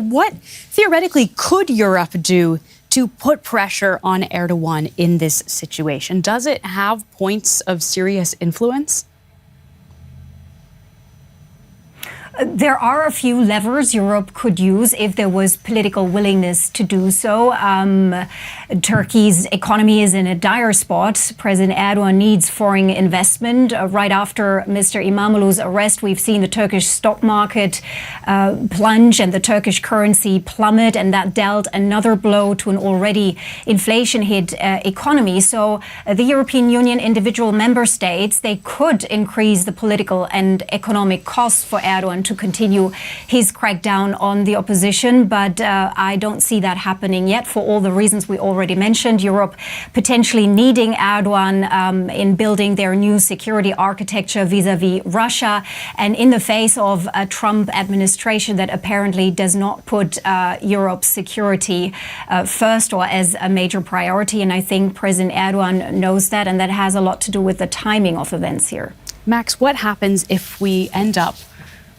What theoretically could Europe do to put pressure on Erdogan in this situation? Does it have points of serious influence? There are a few levers Europe could use if there was political willingness to do so. Turkey's economy is in a dire spot. President Erdogan needs foreign investment. Right after Mr. İmamoğlu's arrest, we've seen the Turkish stock market plunge and the Turkish currency plummet, and that dealt another blow to an already inflation-hit economy. So the European Union, individual member states, they could increase the political and economic costs for Erdogan to continue his crackdown on the opposition, but I don't see that happening yet for all the reasons we already mentioned. Europe potentially needing Erdogan in building their new security architecture vis-a-vis Russia, and in the face of a Trump administration that apparently does not put Europe's security first or as a major priority. And I think President Erdogan knows that, and that has a lot to do with the timing of events here. Max, what happens if we end up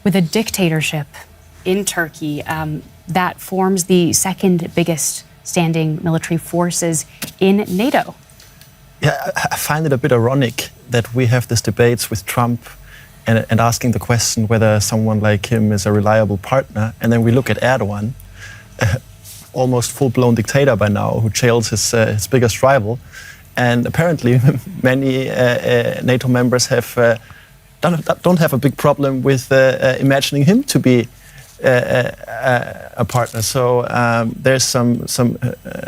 with a dictatorship in Turkey that forms the second biggest standing military forces in NATO? Yeah, I find it a bit ironic that we have these debates with Trump and asking the question whether someone like him is a reliable partner, and then we look at Erdogan, almost full-blown dictator by now, who jails his biggest rival, and apparently many NATO members have don't have a big problem with imagining him to be a partner. So there's some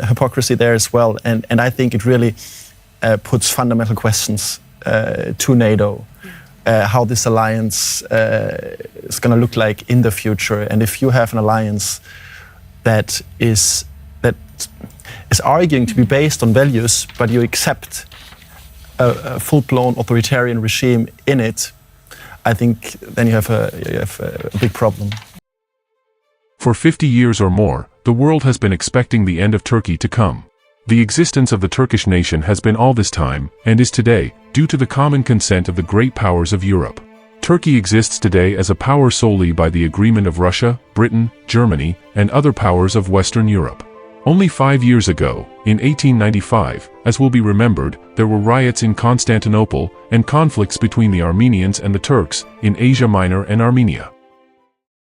hypocrisy there as well, and I think it really puts fundamental questions to NATO, how this alliance is going to look like in the future, and if you have an alliance that is arguing to be based on values, but you accept a full-blown authoritarian regime in it, I think then you have a big problem. For 50 years or more, the world has been expecting the end of Turkey to come. The existence of the Turkish nation has been all this time, and is today, due to the common consent of the great powers of Europe. Turkey exists today as a power solely by the agreement of Russia, Britain, Germany, and other powers of Western Europe. Only 5 years ago, in 1895, as will be remembered, there were riots in Constantinople and conflicts between the Armenians and the Turks in Asia Minor and Armenia.